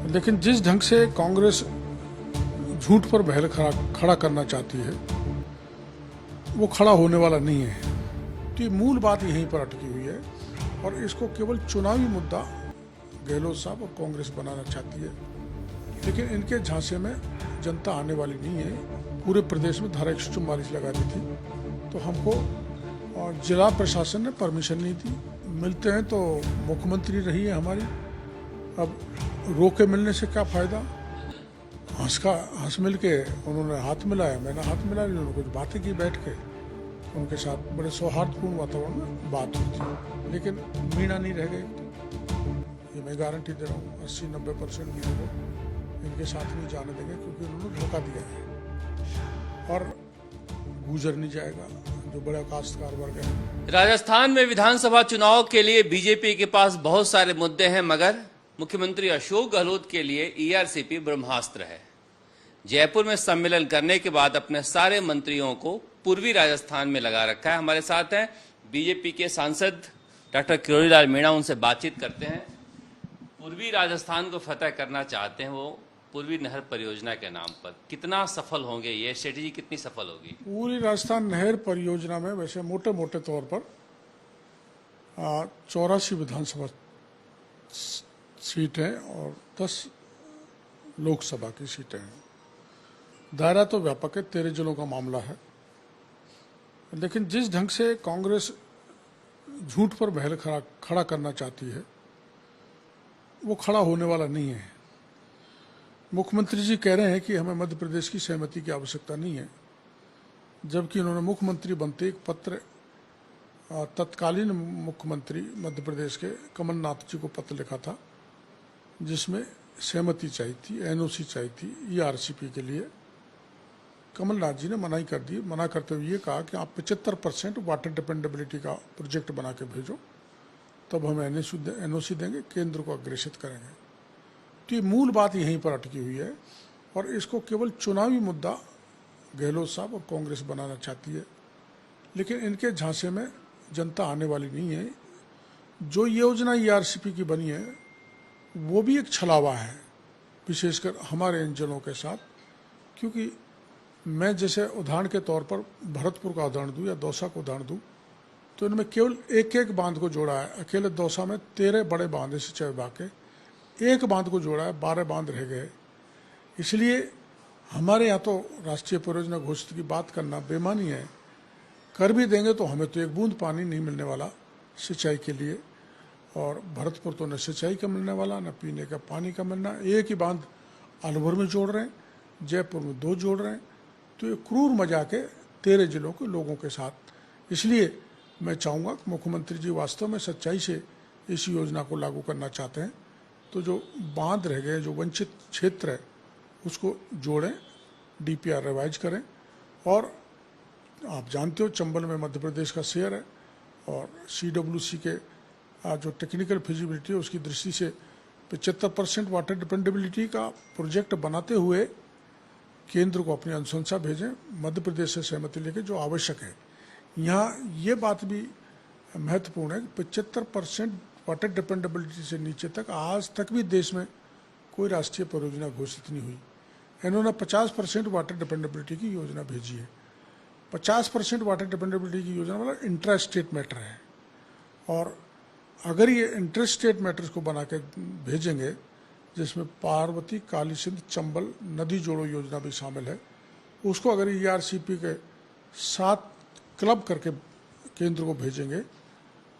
लेकिन जिस ढंग से कांग्रेस झूठ पर बहल खड़ा करना चाहती है वो खड़ा होने वाला नहीं है। तो ये मूल बात यहीं पर अटकी हुई है और इसको केवल चुनावी मुद्दा गहलोत साहब और कांग्रेस बनाना चाहती है, लेकिन इनके झांसे में जनता आने वाली नहीं है। पूरे प्रदेश में धारा 144 लगा दी थी, तो हमको और जिला प्रशासन ने परमिशन नहीं दी। मिलते हैं तो मुख्यमंत्री रही है हमारी, अब रोके मिलने से क्या फायदा। हंस मिल के उन्होंने हाथ मिलाया, मैंने हाथ मिलाया, उन्होंने कुछ बातें की बैठ के, उनके साथ बड़े सौहार्दपूर्ण वातावरण में बात हुई थी, लेकिन मीणा नहीं रह गई। ये मैं गारंटी दे रहा हूँ, 80-90% मीणा को इनके साथ नहीं जाने देंगे, क्योंकि उन्होंने धोखा दिया है और गुजर नहीं जाएगा जो बड़ा काश्तकार वर्ग है। राजस्थान में विधानसभा चुनाव के लिए बीजेपी के पास बहुत सारे मुद्दे हैं, मगर मुख्यमंत्री अशोक गहलोत के लिए ईआरसीपी ब्रह्मास्त्र है। जयपुर में सम्मेलन करने के बाद अपने सारे मंत्रियों को पूर्वी राजस्थान में लगा रखा है। हमारे साथ हैं बीजेपी के सांसद डॉक्टर किरोड़ीलाल मीणा, उनसे बातचीत करते हैं। पूर्वी राजस्थान को फतह करना चाहते हैं वो पूर्वी नहर परियोजना के नाम पर, कितना सफल होंगे, ये स्ट्रेटेजी कितनी सफल होगी? पूरी राजस्थान नहर परियोजना में वैसे मोटे मोटे तौर पर 84 विधानसभा सीटें और 10 लोकसभा की सीटें हैं। दायरा तो व्यापक है, 13 जिलों का मामला है, लेकिन जिस ढंग से कांग्रेस झूठ पर बहल खड़ा करना चाहती है वो खड़ा होने वाला नहीं है। मुख्यमंत्री जी कह रहे हैं कि हमें मध्य प्रदेश की सहमति की आवश्यकता नहीं है, जबकि उन्होंने मुख्यमंत्री बनते एक पत्र तत्कालीन मुख्यमंत्री मध्य प्रदेश के कमलनाथ जी को पत्र लिखा था, जिसमें सहमति चाहिए थी, एनओसी चाहिए थी ईआरसीपी के लिए। कमलनाथ जी ने मनाही कर दी। मना करते हुए ये कहा कि आप 75% वाटर डिपेंडेबिलिटी का प्रोजेक्ट बना के भेजो, तब हम एनओसी देंगे, केंद्र को अग्रेसित करेंगे। तो ये मूल बात यहीं पर अटकी हुई है और इसको केवल चुनावी मुद्दा गहलोत साहब और कांग्रेस बनाना चाहती है, लेकिन इनके झांसे में जनता आने वाली नहीं है। जो योजना ईआरसीपी की बनी है वो भी एक छलावा है, विशेषकर हमारे इन जिलों के साथ। क्योंकि मैं जैसे उदाहरण के तौर पर भरतपुर का उदाहरण दूं या दौसा को उदाहरण दूं, तो इनमें केवल एक बांध को जोड़ा है। अकेले दौसा में 13 बड़े बांध है सिंचाई विभाग के, एक बांध को जोड़ा है, 12 बांध रह गए। इसलिए हमारे यहाँ तो राष्ट्रीय परियोजना घोषित की बात करना बेमानी है। कर भी देंगे तो हमें तो एक बूंद पानी नहीं मिलने वाला सिंचाई के लिए, और भरतपुर तो न सिंचाई का मिलने वाला न पीने का पानी का मिलना। एक ही बांध अलवर में जोड़ रहे हैं, जयपुर में 2 जोड़ रहे हैं, तो ये क्रूर मजाक है 13 जिलों के लोगों के साथ। इसलिए मैं चाहूँगा कि मुख्यमंत्री जी वास्तव में सच्चाई से इस योजना को लागू करना चाहते हैं, तो जो बांध रह गए, जो वंचित क्षेत्र है, उसको जोड़ें, डीपीआर रिवाइज करें। और आप जानते हो चंबल में मध्य प्रदेश का शेयर है, और सीडब्ल्यूसी के जो टेक्निकल फिजिबिलिटी है उसकी दृष्टि से 75% वाटर डिपेंडेबिलिटी का प्रोजेक्ट बनाते हुए केंद्र को अपनी अनुशंसा भेजें, मध्य प्रदेश से सहमति लेके, जो आवश्यक है। यहाँ ये बात भी महत्वपूर्ण है कि 75% वाटर डिपेंडेबिलिटी से नीचे तक आज तक भी देश में कोई राष्ट्रीय परियोजना घोषित नहीं हुई। इन्होंने 50% वाटर डिपेंडेबिलिटी की योजना भेजी है। 50% वाटर डिपेंडेबिलिटी की योजना वाला इंट्रा स्टेट मैटर है, और अगर ये इंटर स्टेट मैटर्स को बना के भेजेंगे, जिसमें पार्वती, काली सिंध, चंबल नदी जोड़ो योजना भी शामिल है, उसको अगर ईआरसीपी के साथ क्लब करके केंद्र को भेजेंगे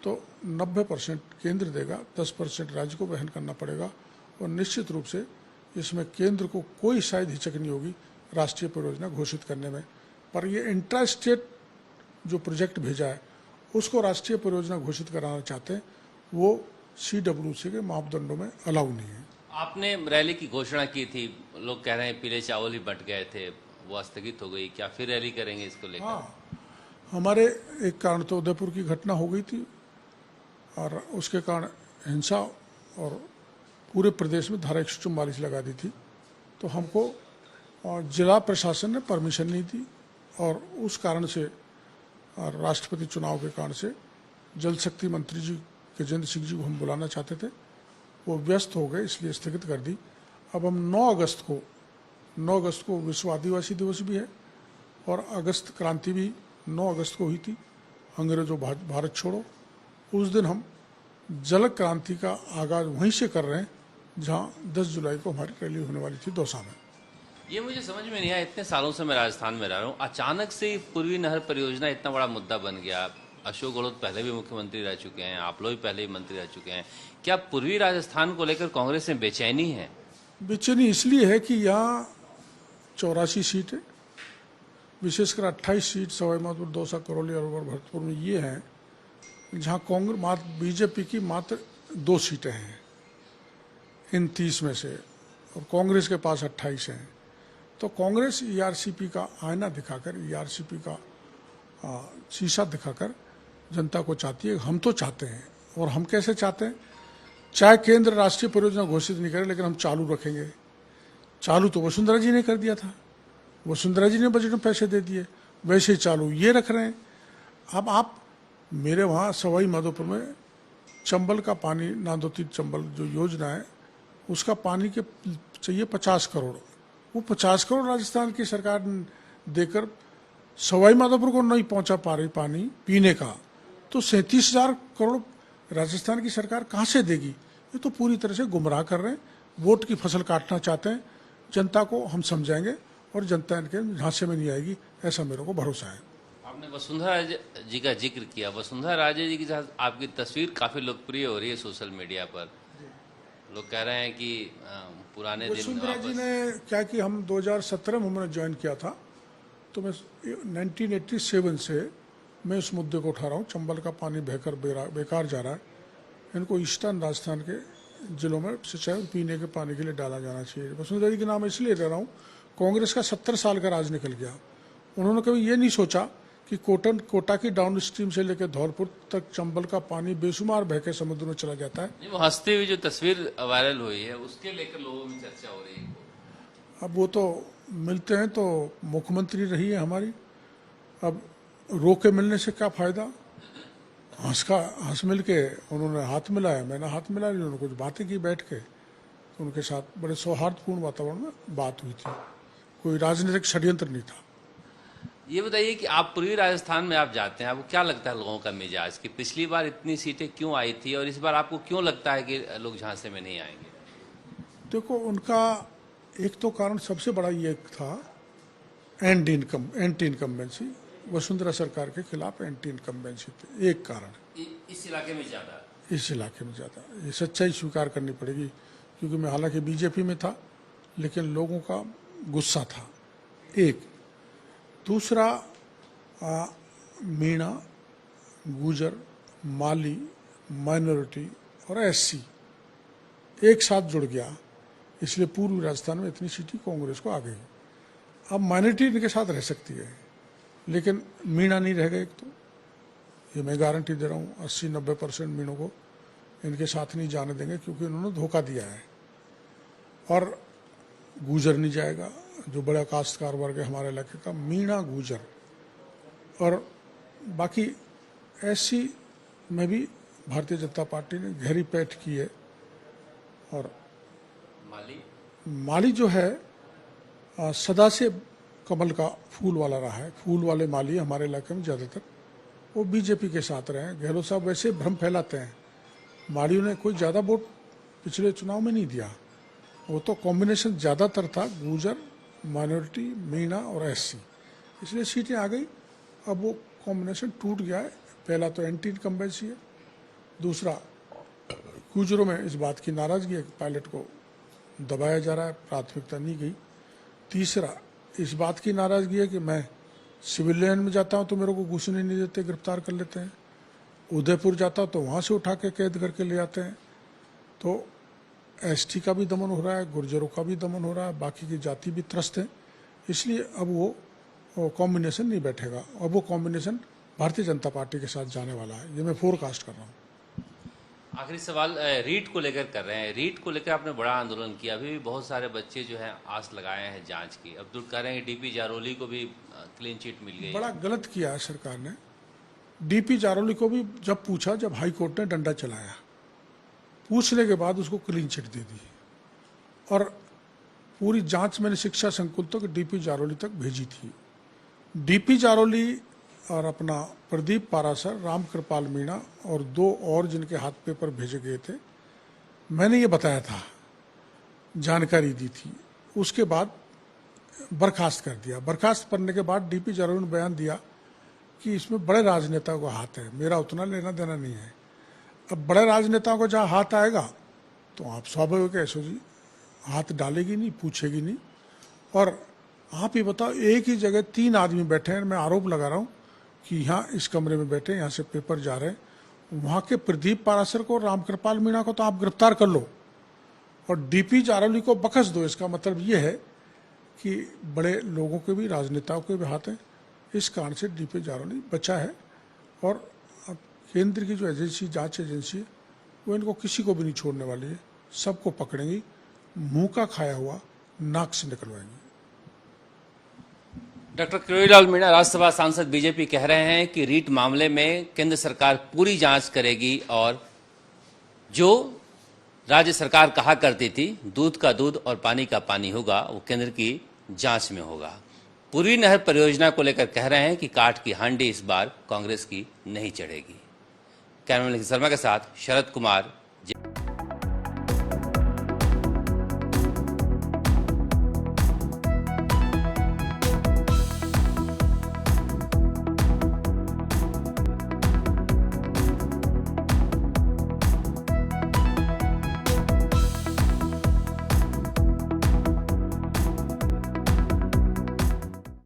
तो 90% केंद्र देगा, 10% राज्य को वहन करना पड़ेगा, और निश्चित रूप से इसमें केंद्र को कोई शायद हिचक नहीं होगी राष्ट्रीय परियोजना घोषित करने में। पर ये इंट्रा स्टेट जो प्रोजेक्ट भेजा है उसको राष्ट्रीय परियोजना घोषित कराना चाहते हैं, वो सीडब्ल्यूसी के मापदंडों में अलाउ नहीं है। आपने रैली की घोषणा की थी, लोग कह रहे हैं पीले चावल ही बंट गए थे, वो स्थगित हो गई, क्या फिर रैली करेंगे इसको लेकर? हाँ, हमारे एक कारण तो उदयपुर की घटना हो गई थी, और उसके कारण हिंसा, और पूरे प्रदेश में धारा 144 लगा दी थी, तो हमको जिला प्रशासन ने परमिशन नहीं दी, और उस कारण से राष्ट्रपति चुनाव के कारण से जल शक्ति मंत्री जी गजेंद्र सिंह जी को हम बुलाना चाहते थे, वो व्यस्त हो गए, इसलिए स्थगित कर दी। अब हम 9 अगस्त को विश्व आदिवासी दिवस भी है और अगस्त क्रांति भी 9 अगस्त को हुई थी, अंग्रेजों भारत छोड़ो। उस दिन हम जल क्रांति का आगाज वहीं से कर रहे हैं जहां 10 जुलाई को हमारी रैली होने वाली थी दौसा में। ये मुझे समझ में नहीं आया, इतने सालों से मैं राजस्थान में रह रहा हूँ, अचानक से पूर्वी नहर परियोजना इतना बड़ा मुद्दा बन गया। अशोक गहलोत पहले भी मुख्यमंत्री रह चुके हैं, आप लोग भी पहले ही मंत्री रह चुके हैं। क्या पूर्वी राजस्थान को लेकर कांग्रेस में बेचैनी है? बेचैनी इसलिए है कि यहाँ 84 सीट है, विशेषकर 28 सीट सवाईमाधोपुर, दौसा, करौली, अलवर, भरतपुर में ये हैं जहाँ कांग्रेस बीजेपी की मात्र 2 सीटें हैं इन 30 में से, और कांग्रेस के पास 28 हैं। तो कांग्रेस ईआरसीपी का आईना दिखाकर, ईआरसीपी का शीशा दिखाकर जनता को चाहती है। हम तो चाहते हैं, और हम कैसे चाहते हैं, चाहे केंद्र राष्ट्रीय परियोजना घोषित नहीं करे लेकिन हम चालू रखेंगे। चालू तो वसुंधरा जी ने कर दिया था, वसुंधरा जी ने बजट में पैसे दे दिए, वैसे ही चालू ये रख रहे हैं। अब आप मेरे वहाँ सवाई माधोपुर में चंबल का पानी, नांदोती चंबल जो योजना है उसका पानी के चाहिए 50 करोड़, वो 50 करोड़ राजस्थान की सरकार देकर सवाई माधोपुर को नहीं पहुंचा पा रही पानी पीने का, तो 37,000 करोड़ राजस्थान की सरकार कहाँ से देगी? ये तो पूरी तरह से गुमराह कर रहे हैं, वोट की फसल काटना चाहते हैं। जनता को हम समझाएंगे और जनता इनके झांसे में नहीं आएगी, ऐसा मेरे को भरोसा है। आपने वसुंधरा जी का जिक्र किया, वसुंधरा राजे जी के साथ आपकी तस्वीर काफी लोकप्रिय हो रही है सोशल मीडिया पर। लोग कह रहे हैं कि पुराने दिन वसुंधरा जी ने क्या कि हम 2017 में उन्होंने ज्वाइन किया था, तो मैं 1987 से मैं इस मुद्दे को उठा रहा हूँ। चंबल का पानी बहकर बेकार जा रहा है, इनको ईस्टर्न राजस्थान के जिलों में सिंचाई पीने के पानी के लिए डाला जाना चाहिए। वसुंधरा जी के नाम इसलिए ले रहा हूँ, कांग्रेस का 70 साल का राज निकल गया। उन्होंने कभी ये नहीं सोचा कि कोटा की डाउन स्ट्रीम से लेकर धौलपुर तक चंबल का पानी बेशुमार बह के समुद्र में चला जाता है। वो हंसती हुई जो तस्वीर वायरल हुई है उसके लेकर लोगों में चर्चा हो रही है। अब वो तो मिलते हैं तो मुख्यमंत्री रही है हमारी, अब रो के मिलने से क्या फायदा? हंस मिल के उन्होंने हाथ मिलाया, मैंने हाथ मिलाया, उन्होंने कुछ बातें की बैठ के, तो उनके साथ बड़े सौहार्दपूर्ण वातावरण में बात हुई थी, कोई राजनीतिक षड्यंत्र नहीं था। ये बताइए कि आप पूर्वी राजस्थान में आप जाते हैं, आपको क्या लगता है लोगों का मिजाज कि पिछली बार इतनी सीटें क्यों आई थी और इस बार आपको क्यों लगता है कि लोग झांसे में नहीं आएंगे? देखो, उनका एक तो कारण सबसे बड़ा ये था एंटी इनकम्बेंसी, वसुंधरा सरकार के खिलाफ एंटी इनकम्बेंसी थे, एक कारण। इस इलाके में ज्यादा, इस इलाके में ज़्यादा, ये सच्चाई स्वीकार करनी पड़ेगी, क्योंकि मैं हालांकि बीजेपी में था लेकिन लोगों का गुस्सा था। एक दूसरा, मीणा, गुजर, माली, माइनॉरिटी और एससी एक साथ जुड़ गया, इसलिए पूर्वी राजस्थान में इतनी सीटें कांग्रेस को आ गई। अब माइनॉरिटी इनके साथ रह सकती है लेकिन मीणा नहीं रह गए। एक तो ये मैं गारंटी दे रहा हूँ, 80-90% मीणों को इनके साथ नहीं जाने देंगे, क्योंकि उन्होंने धोखा दिया है। और गुजर नहीं जाएगा, जो बड़ा काश्तकार वर्ग है हमारे इलाके का, मीणा, गुजर। और बाकी एससी में भी भारतीय जनता पार्टी ने गहरी पैठ की है। और माली जो है सदा से कमल का फूल वाला रहा है, फूल वाले माली हमारे इलाके में ज़्यादातर वो बीजेपी के साथ रहे हैं। गहलोत साहब वैसे भ्रम फैलाते हैं, मालियों ने कोई ज़्यादा वोट पिछले चुनाव में नहीं दिया, वो तो कॉम्बिनेशन ज़्यादातर था, गुजर, माइनॉरिटी, मीणा और एससी, इसलिए सीटें आ गई। अब वो कॉम्बिनेशन टूट गया है। पहला तो एंटी इनकम्बेंसी है, दूसरा गुजरों में इस बात की नाराज़गी है कि पायलट को दबाया जा रहा है, प्राथमिकता नहीं गई। तीसरा इस बात की नाराज़गी है कि मैं सिविल लाइन में जाता हूँ तो मेरे को घुसने नहीं देते, गिरफ्तार कर लेते हैं। उदयपुर जाता हूँ तो वहाँ से उठा के कैद करके ले आते हैं। तो एसटी का भी दमन हो रहा है, गुर्जरों का भी दमन हो रहा है, बाकी की जाति भी त्रस्त है। इसलिए अब वो कॉम्बिनेशन नहीं बैठेगा, अब वो कॉम्बिनेशन भारतीय जनता पार्टी के साथ जाने वाला है, ये मैं फोरकास्ट कर रहा हूँ। आखिरी सवाल रीट को लेकर कर रहे हैं। रीट को लेकर आपने बड़ा आंदोलन किया, अभी भी बहुत सारे बच्चे जो हैं आस लगाए हैं जांच की। अब तो कह रहे हैं डीपी जारोली को भी क्लीन चिट मिल गई। बड़ा गलत किया है सरकार ने। डीपी जारोली को भी जब पूछा, जब हाई कोर्ट ने डंडा चलाया, पूछने के बाद उसको क्लीन चिट दे दी। और पूरी जांच मैंने शिक्षा संकुल तक डीपी जारोली तक भेजी थी। डीपी जारोली और अपना प्रदीप पारासर, राम कृपाल मीणा और 2 और जिनके हाथ पेपर भेजे गए थे, मैंने ये बताया था, जानकारी दी थी। उसके बाद बर्खास्त कर दिया। बर्खास्त करने के बाद डीपी जारोली ने बयान दिया कि इसमें बड़े राजनेताओं का हाथ है, मेरा उतना लेना देना नहीं है। अब बड़े राजनेताओं को जहाँ हाथ आएगा तो आप स्वाभाविक ऐसो जी हाथ डालेगी नहीं, पूछेगी नहीं। और आप ये बताओ, एक ही जगह 3 आदमी बैठे हैं, मैं आरोप लगा रहा हूँ कि यहाँ इस कमरे में बैठे, यहाँ से पेपर जा रहे हैं, वहाँ के प्रदीप पारासर को, रामकृपाल मीणा को तो आप गिरफ्तार कर लो और डीपी जारोली को बख्श दो। इसका मतलब ये है कि बड़े लोगों के भी, राजनेताओं के भी हाथ हैं। इस कारण से डीपी जारोली बचा है और अब केंद्र की जो एजेंसी, जांच एजेंसी है, वो इनको किसी को भी नहीं छोड़ने वाली है। सबको पकड़ेंगी, मुंह का खाया हुआ नाक से निकलवाएंगे। डॉक्टर किरोड़ीलाल मीणा, राज्यसभा सांसद बीजेपी, कह रहे हैं कि रीट मामले में केंद्र सरकार पूरी जांच करेगी और जो राज्य सरकार कहा करती थी दूध का दूध और पानी का पानी होगा, वो केंद्र की जांच में होगा। पूर्वी नहर परियोजना को लेकर कह रहे हैं कि काठ की हांडी इस बार कांग्रेस की नहीं चढ़ेगी। कैमरामैन शर्मा के साथ शरद कुमार,